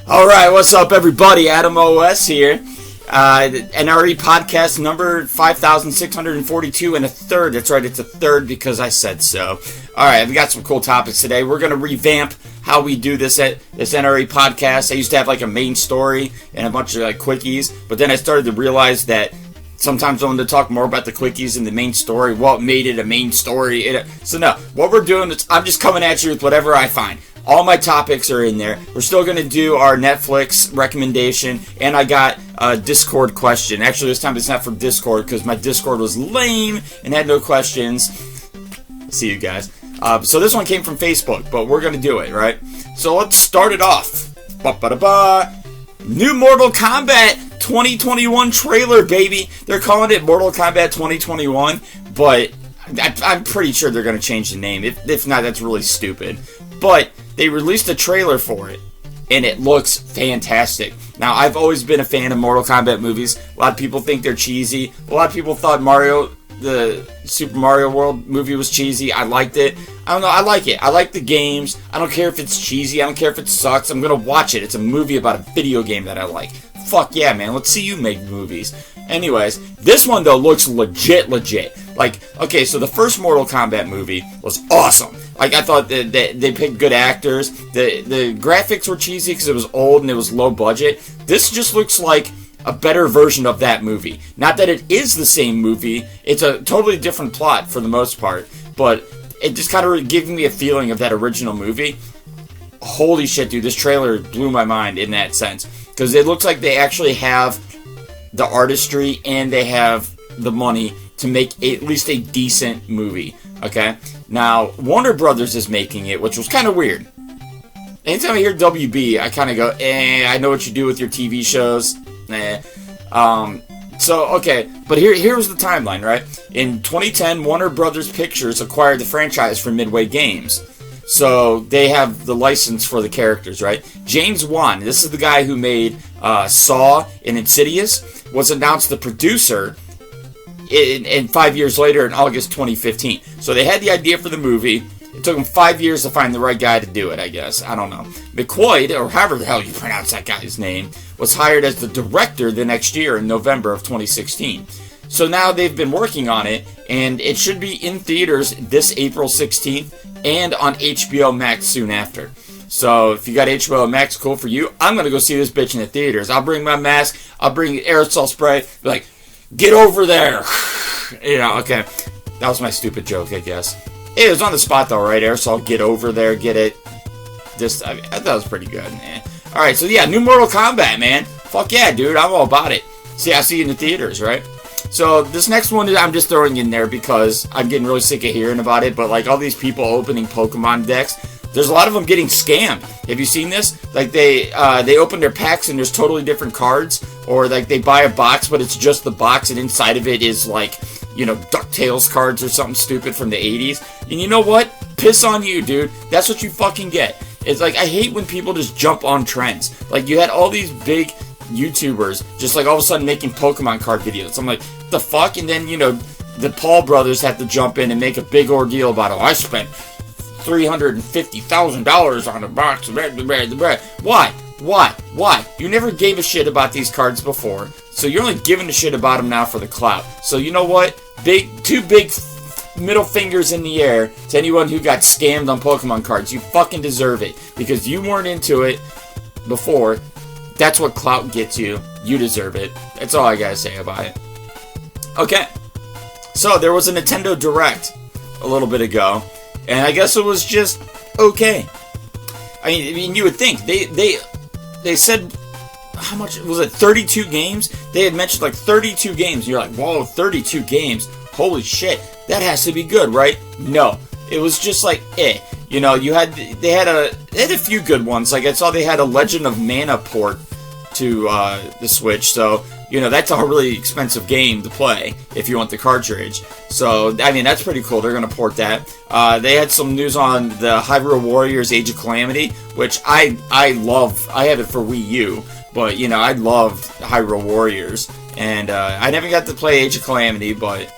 Alright, what's up everybody? AdamOS here. NRE podcast number 5,642 and a third. That's right, it's a third because I said so. Alright, I've got some cool topics today. We're going to revamp how we do this at this NRE podcast. I used to have like a main story and a bunch of like quickies, but then I started to realize that sometimes I wanted to talk more about the quickies and the main story, what made it a main story. So no, what we're doing is I'm just coming at you with whatever I find. All my topics are in there. We're still going to do our Netflix recommendation, and I got a Discord question. Actually, this time it's not for Discord, because my Discord was lame and had no questions. See you guys. So this one came from Facebook, but we're going to do it, right? So let's start it off. Ba-ba-da-ba. New Mortal Kombat 2021 trailer, baby. They're calling it Mortal Kombat 2021, but I'm pretty sure they're going to change the name. If not, that's really stupid. But they released a trailer for it, and it looks fantastic. Now, I've always been a fan of Mortal Kombat movies. A lot of people think they're cheesy. A lot of people thought the Super Mario World movie was cheesy. I liked it. I don't know, I like it. I like the games. I don't care if it's cheesy. I don't care if it sucks. I'm going to watch it. It's a movie about a video game that I like. Fuck yeah, man. Let's see you make movies. Anyways, this one, though, looks legit. Like, okay, so the first Mortal Kombat movie was awesome. Like, I thought that they picked good actors. The graphics were cheesy because it was old and it was low budget. This just looks like a better version of that movie. Not that it is the same movie. It's a totally different plot for the most part. But it just kind of gave me a feeling of that original movie. Holy shit, dude. This trailer blew my mind in that sense. Because it looks like they actually have the artistry and they have the money to make at least a decent movie. Okay? Now, Warner Brothers is making it, which was kind of weird. Anytime I hear WB, I kind of go, I know what you do with your TV shows. So, okay, but here's the timeline, right? In 2010, Warner Brothers Pictures acquired the franchise from Midway Games. So, they have the license for the characters, right? James Wan, this is the guy who made Saw and Insidious, was announced the producer in 5 years later in August 2015. So they had the idea for the movie. It took them 5 years to find the right guy to do it, I guess. I don't know. McQuaid, or however the hell you pronounce that guy's name, was hired as the director the next year in November of 2016. So now they've been working on it, and it should be in theaters this April 16th and on HBO Max soon after. So if you got HBO Max, cool for you. I'm going to go see this bitch in the theaters. I'll bring my mask. I'll bring aerosol spray. Be like, get over there. You know, okay. That was my stupid joke, I guess. It was on the spot, though, right? Aerosol, get over there, get it. I thought it was pretty good, man. Alright, so yeah, new Mortal Kombat, man. Fuck yeah, dude. I'm all about it. See, I'll see you in the theaters, right? So this next one I'm just throwing in there because I'm getting really sick of hearing about it. But like all these people opening Pokemon decks, there's a lot of them getting scammed. Have you seen this? Like they open their packs and there's totally different cards, or like they buy a box but it's just the box and inside of it is like, you know, DuckTales cards or something stupid from the 80s. And you know what? Piss on you, dude. That's what you fucking get. It's like, I hate when people just jump on trends. Like, you had all these big YouTubers just like all of a sudden making Pokemon card videos. I'm like, the fuck? And then, you know, the Paul brothers have to jump in and make a big ordeal about, oh, I spent $350,000 on a box. Why? You never gave a shit about these cards before, so you're only giving a shit about them now for the clout. So you know what? Two big middle fingers in the air to anyone who got scammed on Pokemon cards. You fucking deserve it because you weren't into it before. That's what clout gets you. You deserve it. That's all I gotta say about it. Okay, so there was a Nintendo Direct a little bit ago, and I guess it was just okay. I mean, you would think they said, how much was it? 32 games. They had mentioned like 32 games. You're like, whoa, 32 games. Holy shit, that has to be good, right? No, it was just like, You know, they had a few good ones. Like I saw they had a Legend of Mana port to the Switch. So, you know, that's a really expensive game to play if you want the cartridge. So, I mean, that's pretty cool. They're going to port that. They had some news on the Hyrule Warriors Age of Calamity, which I love. I have it for Wii U, but, you know, I loved Hyrule Warriors. And I never got to play Age of Calamity, but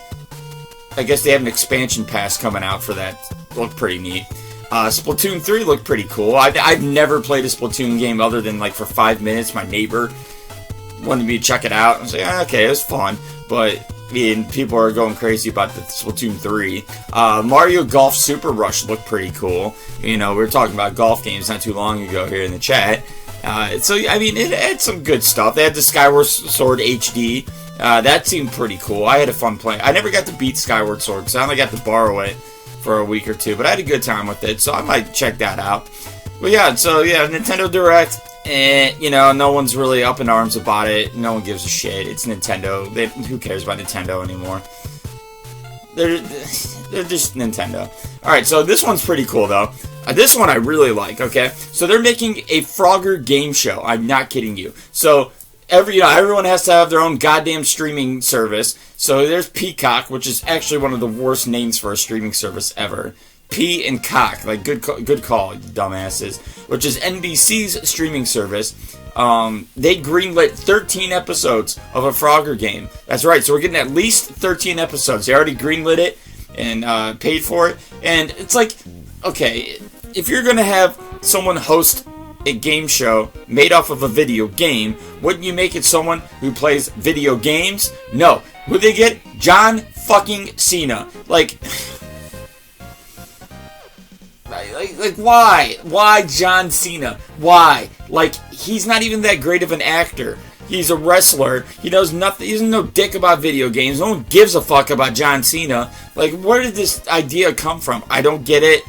I guess they have an expansion pass coming out for that. Looked pretty neat. Splatoon 3 looked pretty cool. I've never played a Splatoon game other than like for 5 minutes. My neighbor wanted me to check it out. I was like, okay, it was fun. But people are going crazy about the Splatoon 3. Mario Golf Super Rush looked pretty cool. We were talking about golf games not too long ago here in the chat. It had some good stuff. They had the Skyward Sword HD. That seemed pretty cool. I had a fun play. I never got to beat Skyward Sword because I only got to borrow it for a week or two. But I had a good time with it, so I might check that out. But Nintendo Direct. No one's really up in arms about it. No one gives a shit. It's Nintendo. Who cares about Nintendo anymore? They're just Nintendo. Alright, so this one's pretty cool, though. This one I really like, okay? So they're making a Frogger game show. I'm not kidding you. So, everyone has to have their own goddamn streaming service. So there's Peacock, which is actually one of the worst names for a streaming service ever. P and Cock, like good call, you dumbasses. Which is NBC's streaming service. They greenlit 13 episodes of a Frogger game. That's right, so we're getting at least 13 episodes. They already greenlit it and paid for it. And it's like, okay, if you're gonna have someone host a game show made off of a video game, wouldn't you make it someone who plays video games? No. Who they get? John fucking Cena. Like why? Why John Cena? Why? Like, he's not even that great of an actor. He's a wrestler. He knows nothing. He doesn't know dick about video games. No one gives a fuck about John Cena. Like, where did this idea come from? I don't get it.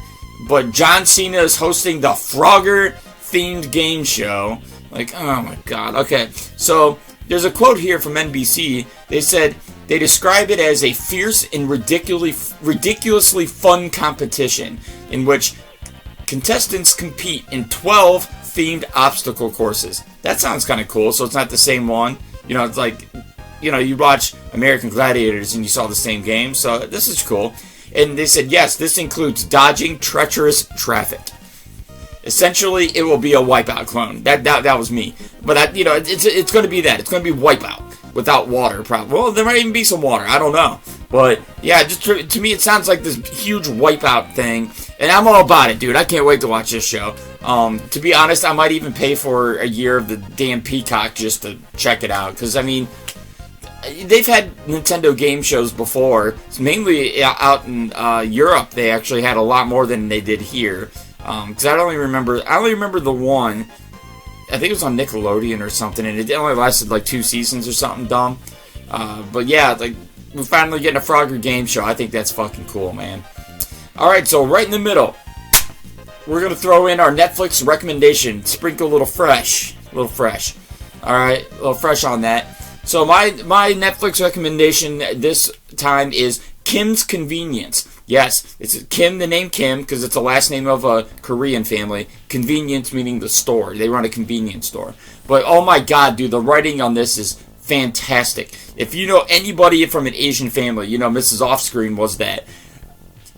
But John Cena is hosting the Frogger-themed game show. Like, oh my god. Okay, so there's a quote here from NBC. They said they describe it as a fierce and ridiculously fun competition in which contestants compete in 12 themed obstacle courses. That sounds kind of cool. So it's not the same one. It's like, you watch American Gladiators and you saw the same game. So this is cool. And they said, yes, this includes dodging treacherous traffic. Essentially, it will be a Wipeout clone. That was me. But it's going to be that. It's going to be Wipeout without water, probably. Well, there might even be some water. I don't know. But yeah, just to me, it sounds like this huge Wipeout thing, and I'm all about it, dude. I can't wait to watch this show. To be honest, I might even pay for a year of the damn Peacock just to check it out. Because they've had Nintendo game shows before. It's mainly out in Europe. They actually had a lot more than they did here. Because I only remember the one. I think it was on Nickelodeon or something, and it only lasted like 2 seasons or something dumb. But yeah, like, we're finally getting a Frogger game show. I think that's fucking cool, man. Alright, so right in the middle, we're going to throw in our Netflix recommendation. Sprinkle a little fresh. Alright, a little fresh on that. So my Netflix recommendation this time is Kim's Convenience. Yes, it's Kim, the name Kim, because it's the last name of a Korean family. Convenience meaning the store. They run a convenience store. But oh my god, dude, the writing on this is fantastic. If you know anybody from an Asian family, Mrs. Offscreen was that.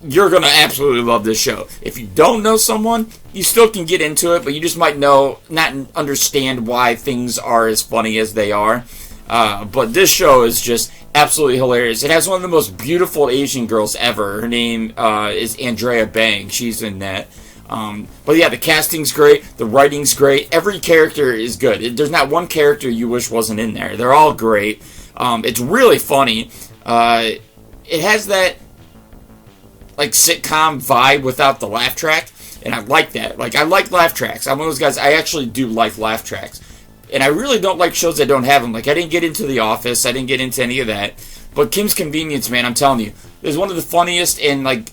You're going to absolutely love this show. If you don't know someone, you still can get into it, but you just might not understand why things are as funny as they are. But this show is just absolutely hilarious. It has one of the most beautiful Asian girls ever. Her name is Andrea Bang. She's in that. But yeah, the casting's great. The writing's great. Every character is good. There's not one character you wish wasn't in there. They're all great. It's really funny. It has that like sitcom vibe without the laugh track, and I like that. Like, I like laugh tracks. I'm one of those guys. I actually do like laugh tracks. And I really don't like shows that don't have them. Like, I didn't get into The Office. I didn't get into any of that. But Kim's Convenience, man, I'm telling you, is one of the funniest and, like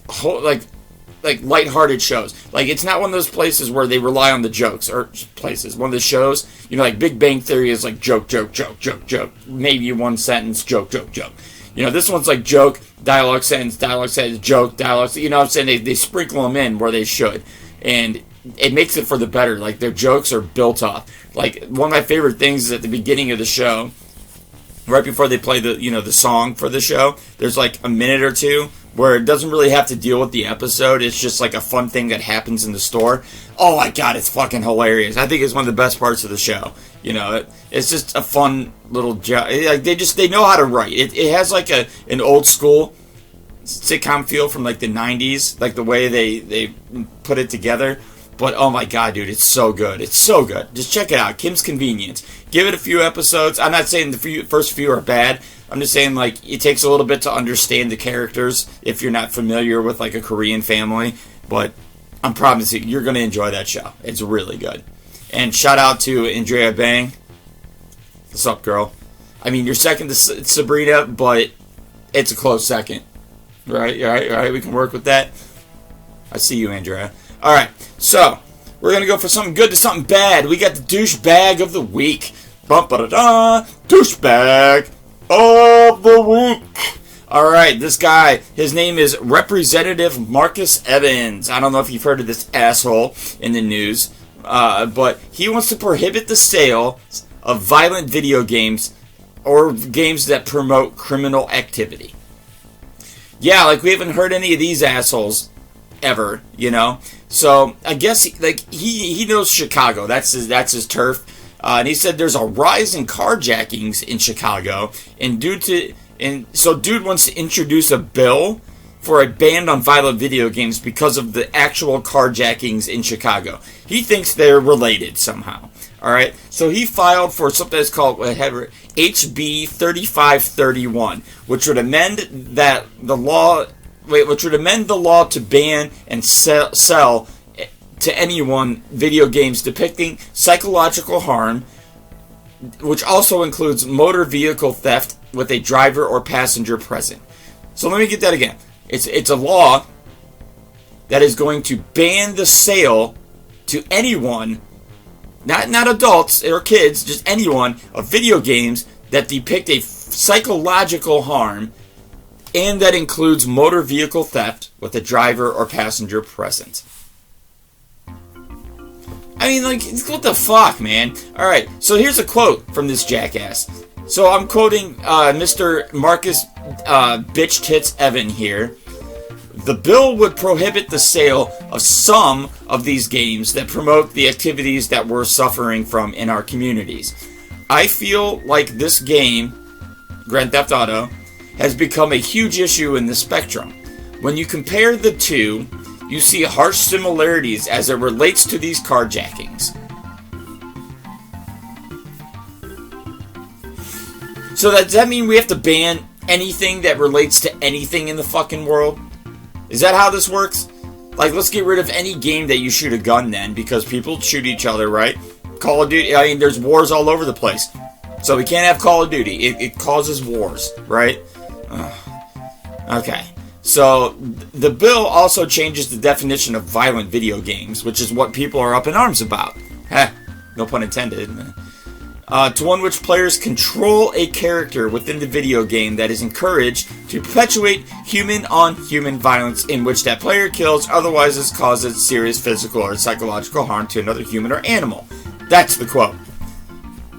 lighthearted shows. Like, it's not one of those places where they rely on the jokes. Or places. One of the shows, like Big Bang Theory is like joke, joke, joke, joke, joke. Maybe one sentence, joke, joke, joke. This one's like joke, dialogue, sentence, joke, dialogue. You know what I'm saying? They sprinkle them in where they should. And it makes it for the better. Like, their jokes are built up. Like, one of my favorite things is at the beginning of the show, right before they play the song for the show, there's like a minute or two where it doesn't really have to deal with the episode. It's just like a fun thing that happens in the store. Oh my god, it's fucking hilarious. I think it's one of the best parts of the show. It's just a fun little joke. Like, they know how to write. It has like an old school sitcom feel from like the 90s, like the way they put it together. But oh my god, dude, it's so good. It's so good. Just check it out. Kim's Convenience. Give it a few episodes. I'm not saying the first few are bad. I'm just saying, like, it takes a little bit to understand the characters if you're not familiar with, like, a Korean family. But I'm promising you're going to enjoy that show. It's really good. And shout out to Andrea Bang. What's up, girl? I mean, you're second to Sabrina, but it's a close second. Right? We can work with that. I see you, Andrea. All right, so we're going to go for something good to something bad. We got the douchebag of the week. Bum-ba-da-da, douchebag of the week. All right, this guy, his name is Representative Marcus Evans. I don't know if you've heard of this asshole in the news, but he wants to prohibit the sale of violent video games or games that promote criminal activity. Yeah, like we haven't heard any of these assholes ever, you know. So I guess he knows Chicago. That's his turf. And he said there's a rise in carjackings in Chicago, and so dude wants to introduce a bill for a ban on violent video games because of the actual carjackings in Chicago. He thinks they're related somehow. All right, so he filed for something that's called HB 3531, which would amend the law to ban and sell to anyone video games depicting psychological harm, which also includes motor vehicle theft with a driver or passenger present. So let me get that again. It's a law that is going to ban the sale to anyone, not adults or kids, just anyone, of video games that depict a psychological harm, and that includes motor vehicle theft with a driver or passenger present. I mean, like, what the fuck, man? Alright, so here's a quote from this jackass. So I'm quoting Mr. Marcus Bitch Tits Evan here. The bill would prohibit the sale of some of these games that promote the activities that we're suffering from in our communities. I feel like this game, Grand Theft Auto, has become a huge issue in the spectrum. When you compare the two, you see harsh similarities as it relates to these carjackings. So does that mean we have to ban anything that relates to anything in the fucking world? Is that how this works? Like, let's get rid of any game that you shoot a gun then, because people shoot each other, right? Call of Duty, I mean, there's wars all over the place. So we can't have Call of Duty. It causes wars, right? Okay. So the bill also changes the definition of violent video games, which is what people are up in arms about. Heh, no pun intended. To one which players control a character within the video game that is encouraged to perpetuate human-on-human violence in which that player kills, otherwise causes serious physical or psychological harm to another human or animal. That's the quote.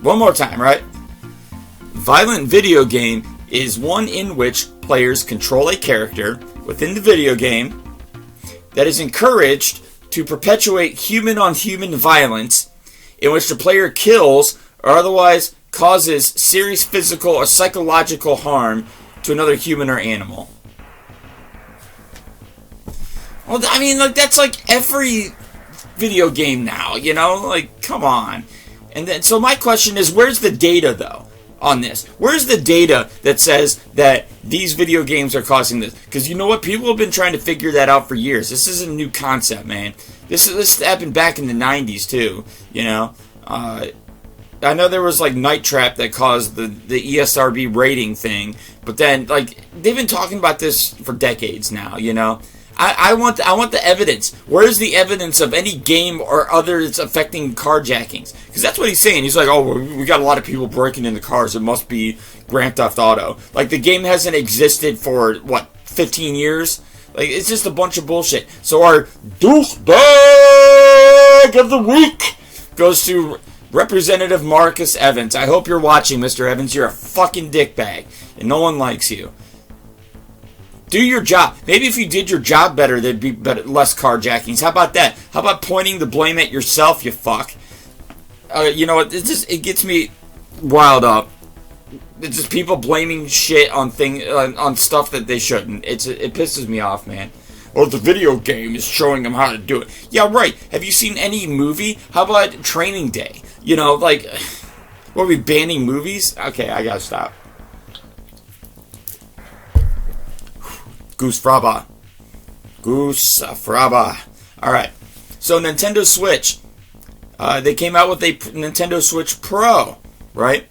One more time, right? Violent video game is one in which players control a character within the video game that is encouraged to perpetuate human-on-human violence in which the player kills or otherwise causes serious physical or psychological harm to another human or animal. Well, I mean, like, that's like every video game now, you know? Like, come on. And then, so my question is, where's the data, though, on this? Where's the data that says that these video games are causing this? Because you know what? People have been trying to figure that out for years. This is a new concept, man. This happened back in the 90s, too, you know? I know there was, like, Night Trap that caused the ESRB rating thing, but then, like, they've been talking about this for decades now, you know? I want the evidence. Where's the evidence of any game or other that's affecting carjackings? Because that's what he's saying. He's like, oh, we got a lot of people breaking into cars. It must be Grand Theft Auto. Like, the game hasn't existed for, what, 15 years? Like, it's just a bunch of bullshit. So our douchebag of the week goes to Representative Marcus Evans. I hope you're watching, Mr. Evans. You're a fucking dickbag, and no one likes you. Do your job. Maybe if you did your job better, there'd be less carjackings. How about that? How about pointing the blame at yourself, you fuck? You know what? It gets me riled up it's just people blaming shit on on stuff that they shouldn't. It pisses me off, man. Or the video game is showing them how to do it. Yeah, right. Have you seen any movie? How about Training Day? You know, like, what are we banning movies? Okay, I gotta stop. Goose Fraba. Goose Fraba. Alright. So, Nintendo Switch. They came out with a Nintendo Switch Pro, right?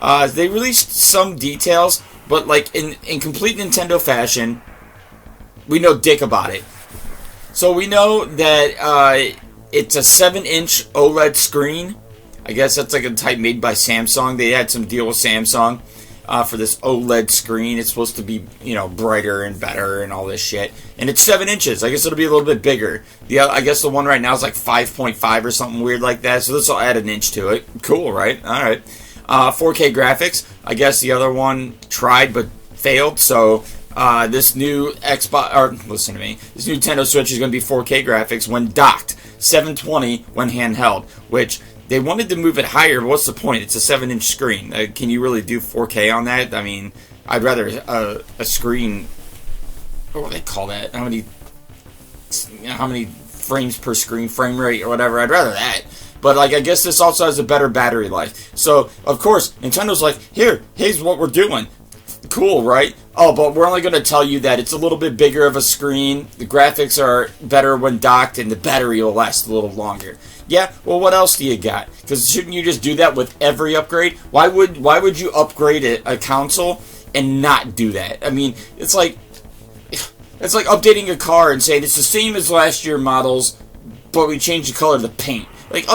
They released some details, but, like, in complete Nintendo fashion, we know dick about it. So we know that it's a 7-inch OLED screen. I guess that's like a type made by Samsung. They had some deal with Samsung for this OLED screen. It's supposed to be, you know, brighter and better and all this shit. And it's 7 inches. I guess it'll be a little bit bigger. I guess the one right now is like 5.5 or something weird like that. So this will add an inch to it. Cool, right? All right. 4K graphics. I guess the other one tried but failed. So this new Xbox, or listen to me, this new Nintendo Switch is going to be 4K graphics when docked, 720 when handheld, which they wanted to move it higher, but what's the point? It's a 7-inch screen. Can you really do 4K on that? I mean, I'd rather a screen, what do they call that? How many frames per screen, frame rate or whatever, I'd rather that. But, like, I guess this also has a better battery life. So, of course, Nintendo's like, here's what we're doing. Cool, right? Oh, but we're only going to tell you that it's a little bit bigger of a screen, the graphics are better when docked, and the battery will last a little longer. Yeah, well, what else do you got? Because shouldn't you just do that with every upgrade? Why would you upgrade a console and not do that? I mean, it's like updating a car and saying it's the same as last year models, but we changed the color of the paint. Like,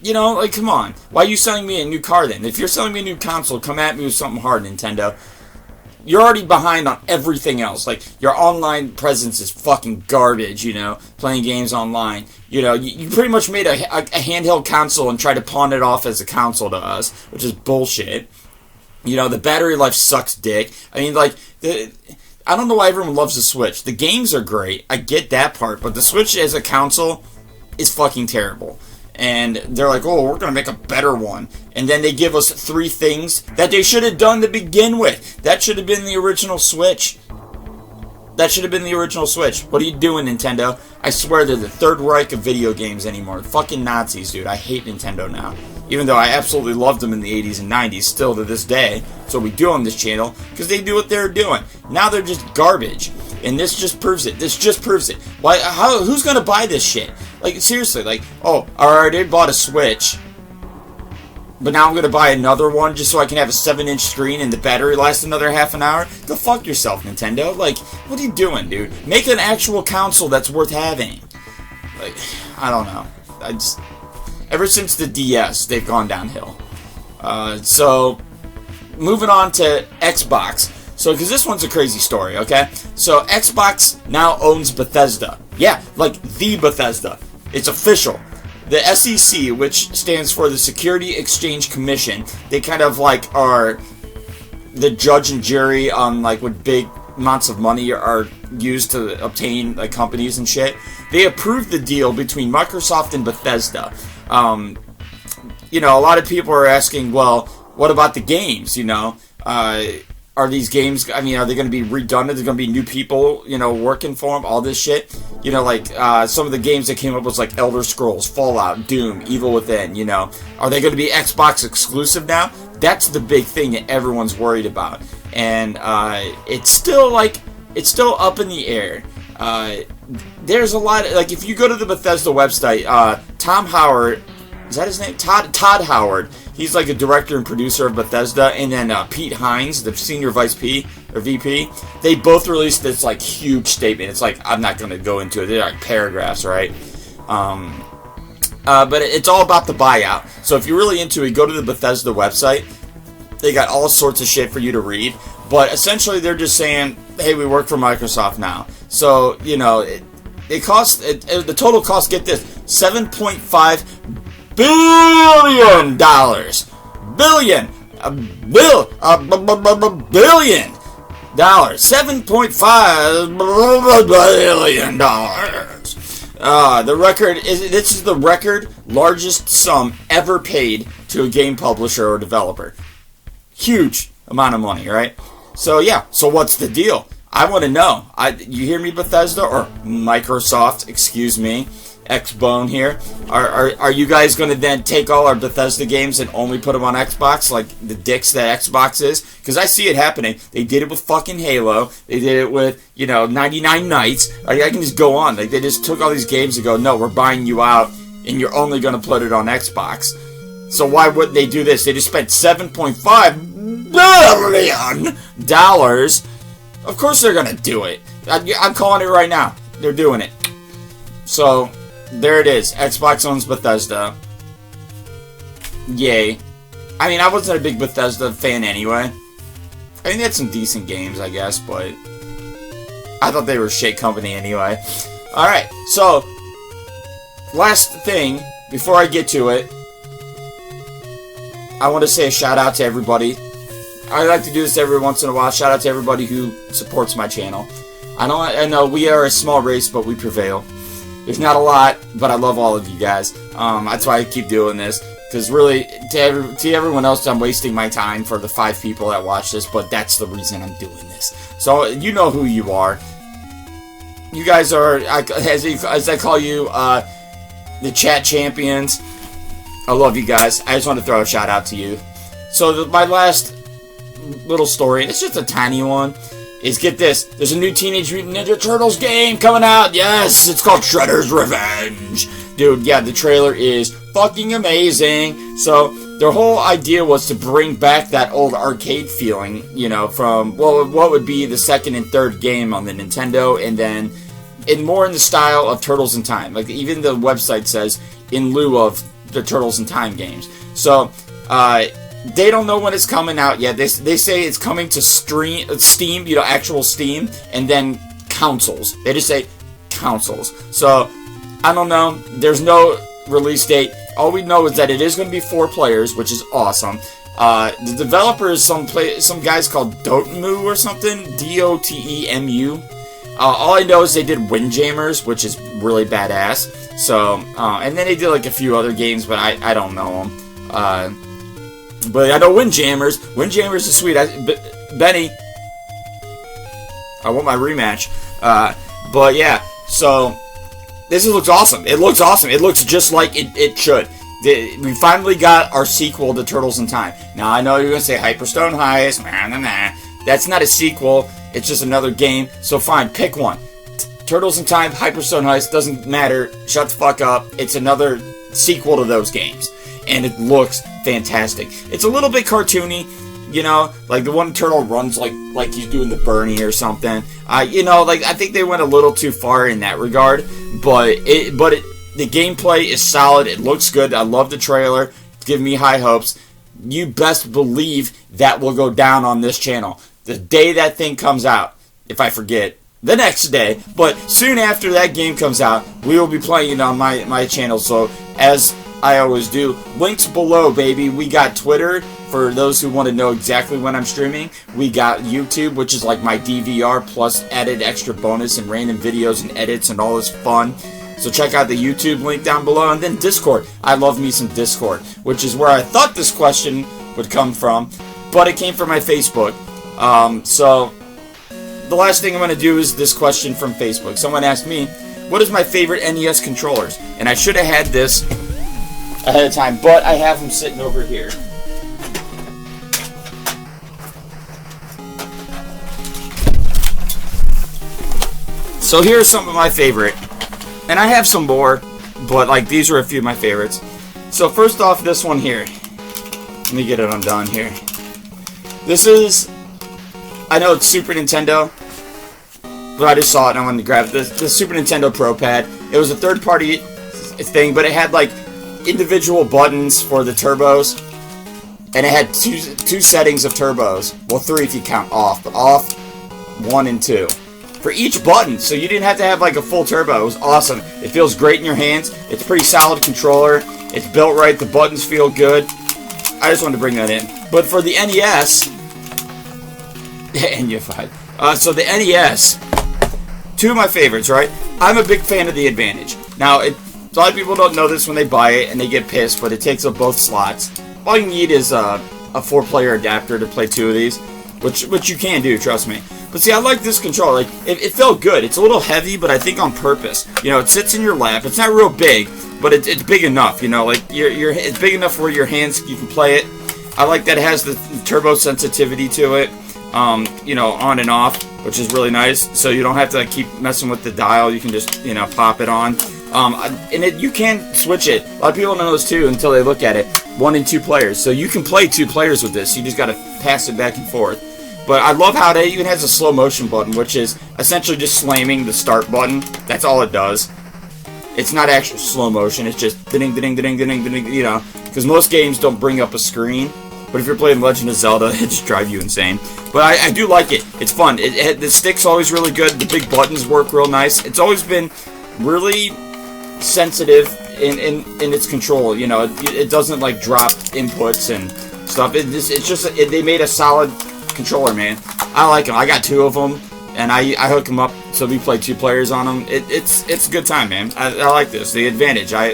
you know, like, come on. Why are you selling me a new car then? If you're selling me a new console, come at me with something hard, Nintendo. You're already behind on everything else. Like, your online presence is fucking garbage, you know, playing games online. You know, you pretty much made a handheld console and tried to pawn it off as a console to us, which is bullshit. You know, the battery life sucks dick. I mean, like, I don't know why everyone loves the Switch. The games are great. I get that part. But the Switch as a console is fucking terrible. And they're like, oh, we're going to make a better one. And then they give us 3 things that they should have done to begin with. That should have been the original Switch. That should have been the original Switch. What are you doing, Nintendo? I swear they're the Third Reich of video games anymore. Fucking Nazis, dude. I hate Nintendo now. Even though I absolutely loved them in the 80s and 90s, still to this day. So we do on this channel, because they do what they're doing. Now they're just garbage. And this just proves it. This just proves it. Why? Who's going to buy this shit? Like, seriously, like, oh, I already bought a Switch, but now I'm going to buy another one just so I can have a 7-inch screen and the battery lasts another half an hour? Go fuck yourself, Nintendo. Like, what are you doing, dude? Make an actual console that's worth having. Like, I don't know. Ever since the DS, they've gone downhill. So, moving on to Xbox. So, because this one's a crazy story, okay? So, Xbox now owns Bethesda. Yeah, like the Bethesda. It's official. The SEC, which stands for the Security Exchange Commission, they kind of like are the judge and jury on like what big amounts of money are used to obtain like companies and shit. They approved the deal between Microsoft and Bethesda. You know, a lot of people are asking, well, what about the games, you know? Are these games, I mean, are they going to be redundant? There's going to be new people, you know, working for them, all this shit? You know, like, some of the games that came up was like Elder Scrolls, Fallout, Doom, Evil Within, you know. Are they going to be Xbox exclusive now? That's the big thing that everyone's worried about. And, it's still up in the air. There's a lot of, like, if you go to the Bethesda website, Tom Howard, is that his name? Todd Howard. He's like a director and producer of Bethesda, and then Pete Hines, the senior vice P or VP. They both released this like huge statement. It's like, I'm not going to go into it. They're like paragraphs, right? But it's all about the buyout. So if you're really into it, go to the Bethesda website. They got all sorts of shit for you to read. But essentially, they're just saying, hey, we work for Microsoft now. So, you know, it costs, the total cost, get this, $7.5 billion. Billion. Billion dollars. $7.5 billion. The record is, this is the record largest sum ever paid to a game publisher or developer. Huge amount of money, right? So yeah, so what's the deal? I want to know. You hear me, Bethesda or Microsoft? Excuse me, Xbone here. Are you guys going to then take all our Bethesda games and only put them on Xbox, like the dicks that Xbox is? Because I see it happening. They did it with fucking Halo. They did it with 99 Nights. I can just go on. Like they just took all these games and go, no, we're buying you out, and you're only going to put it on Xbox. So why wouldn't they do this? They just spent $7.5 billion. Of course they're going to do it. I'm calling it right now. They're doing it. So, there it is. Xbox owns Bethesda. Yay. I mean, I wasn't a big Bethesda fan anyway. I mean, they had some decent games, I guess, but I thought they were a shit company anyway. Alright, so, last thing, before I get to it, I want to say a shout out to everybody. I like to do this every once in a while. Shout out to everybody who supports my channel. I know we are a small race, but we prevail. There's not a lot, but I love all of you guys. That's why I keep doing this. Because really, to everyone else, I'm wasting my time for the 5 people that watch this, but that's the reason I'm doing this. So, you know who you are. You guys are, as I call you, the chat champions. I love you guys. I just want to throw a shout out to you. So, my last little story, it's just a tiny one, is, get this, there's a new Teenage Mutant Ninja Turtles game coming out. Yes, it's called Shredder's Revenge. Dude, yeah, the trailer is fucking amazing. So their whole idea was to bring back that old arcade feeling, from, well, what would be the second and third game on the Nintendo, and then more in the style of Turtles in Time. Like, even the website says, in lieu of the Turtles in Time games. So, they don't know when it's coming out yet. They say it's coming to Steam, actual Steam, and then consoles. They just say consoles. So, I don't know. There's no release date. All we know is that it is going to be 4 players, which is awesome. The developer is some guys called Dotemu or something, Dotemu. All I know is they did Windjammers, which is really badass. So, and then they did like a few other games, but I don't know them. But I know Windjammers. Windjammers is sweet. Benny, I want my rematch. But yeah, so this looks awesome. It looks awesome. It looks just like it should. We finally got our sequel to Turtles in Time. Now, I know you're going to say Hyperstone Heist. That's not a sequel. It's just another game. So fine, pick one. Turtles in Time, Hyperstone Heist, doesn't matter. Shut the fuck up. It's another sequel to those games. And it looks fantastic. It's a little bit cartoony, like the one turtle runs like he's doing the Bernie or something. I think they went a little too far in that regard, but the gameplay is solid. It looks good. I love the trailer. It's giving me high hopes. You best believe that will go down on this channel. The day that thing comes out, if I forget, the next day, but soon after that game comes out, we will be playing it on my channel. So, as I always do, links below, baby. We got Twitter, for those who want to know exactly when I'm streaming. We got YouTube, which is like my DVR, plus added extra bonus and random videos and edits and all this fun. So check out the YouTube link down below, and then Discord. I love me some Discord, which is where I thought this question would come from, but it came from my Facebook. So the last thing I'm going to do is this question from Facebook. Someone asked me, what is my favorite NES controllers? And I should have had this ahead of time, but I have them sitting over here. So here's some of my favorite, and I have some more, but like these are a few of my favorites. So first off, this one here. Let me get it undone here. This is, I know it's Super Nintendo, but I just saw it and I wanted to grab it. The Super Nintendo Pro Pad. It was a third-party thing, but it had like individual buttons for the turbos, and it had two settings of turbos. Well, 3 if you count off, but off, 1 and 2 for each button, so you didn't have to have like a full turbo. It was awesome. It feels great in your hands. It's a pretty solid controller. It's built right. The buttons feel good. I just wanted to bring that in. But for the NES, so the NES, 2 of my favorites, right? I'm a big fan of the Advantage. Now, a lot of people don't know this when they buy it and they get pissed, but it takes up both slots. All you need is a 4-player adapter to play 2 of these, which you can do, trust me. But see, I like this controller. Like, it felt good. It's a little heavy, but I think on purpose. You know, it sits in your lap. It's not real big, but it's big enough. You know, like it's big enough where your hands, you can play it. I like that it has the turbo sensitivity to it. You know, on and off, which is really nice. So you don't have to like, keep messing with the dial. You can just, you know, pop it on. And you can switch it. A lot of people don't know this too until they look at it. 1 and 2 players. So you can play 2 players with this. You just got to pass it back and forth. But I love how it even has a slow motion button, which is essentially just slamming the start button. That's all it does. It's not actual slow motion. It's just ding, ding, ding, ding, ding, you know, because most games don't bring up a screen. But if you're playing Legend of Zelda, it just drives you insane. But I do like it. It's fun. The stick's always really good. The big buttons work real nice. It's always been really sensitive in its control. You know, it doesn't like drop inputs and stuff. They made a solid controller, man. I like them. I got 2 of them, and I hook them up so we play 2 players on them. It's a good time, man. I like this. The Advantage. I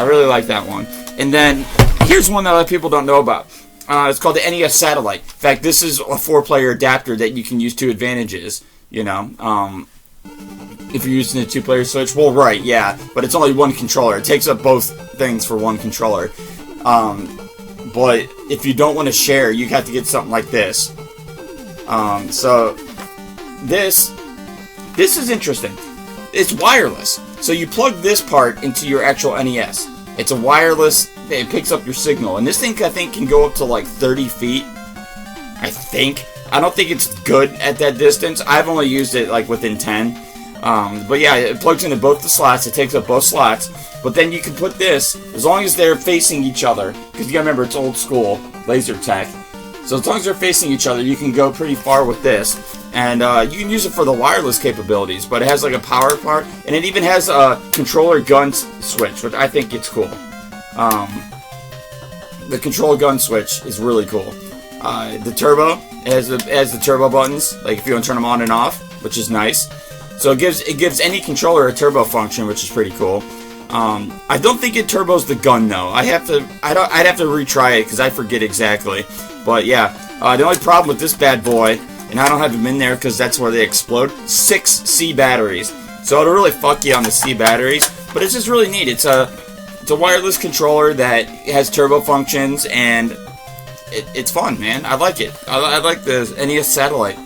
really like that one. And then here's one that a lot of people don't know about. It's called the NES Satellite. In fact, this is a 4-player adapter that you can use 2 advantages. You know, if you're using a 2-player Switch. Well, right, yeah, but it's only 1 controller. It takes up both things for 1 controller. But if you don't want to share, you have to get something like this. So this is interesting. It's wireless. So you plug this part into your actual NES. It's a wireless. It picks up your signal, and this thing I think can go up to like 30 feet. I think. I don't think it's good at that distance. I've only used it like within 10. But yeah, it plugs into both the slots. It takes up both slots. But then you can put this, as long as they're facing each other, because you gotta remember it's old school laser tech. So as long as they're facing each other, you can go pretty far with this. And you can use it for the wireless capabilities, but it has like a power part, and it even has a controller gun switch, which I think it's cool. The control gun switch is really cool. The turbo has the turbo buttons, like if you want to turn them on and off, which is nice. So it gives any controller a turbo function, which is pretty cool. I don't think it turbos the gun though. I'd have to retry it because I forget exactly. But yeah, the only problem with this bad boy, and I don't have them in there because that's where they explode, 6 C batteries. So it'll really fuck you on the C batteries. But it's just really neat. It's a wireless controller that has turbo functions, and it's fun, man. I like it. I like the NES Satellite.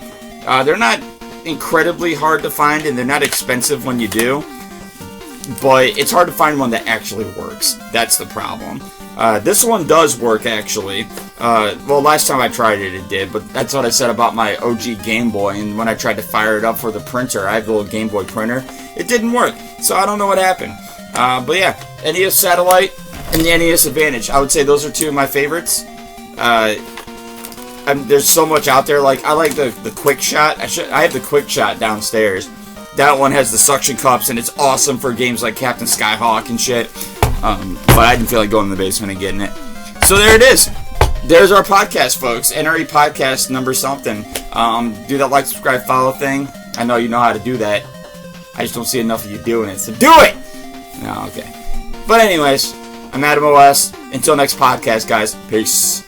They're not incredibly hard to find, and they're not expensive when you do. But it's hard to find one that actually works. That's the problem. This one does work, actually. Well, last time I tried it, it did. But that's what I said about my OG Game Boy. And when I tried to fire it up for the printer, I have the little Game Boy printer, it didn't work. So I don't know what happened. But yeah, NES Satellite and the NES Advantage. I would say those are 2 of my favorites. There's so much out there. Like, I like the Quick Shot. I have the Quick Shot downstairs. That one has the suction cups, and it's awesome for games like Captain Skyhawk and shit. But I didn't feel like going in the basement and getting it. So there it is. There's our podcast, folks. NRE podcast number something. Do that like, subscribe, follow thing. I know you know how to do that. I just don't see enough of you doing it. So do it! No, okay. But anyways, I'm AdamOS. Until next podcast, guys. Peace.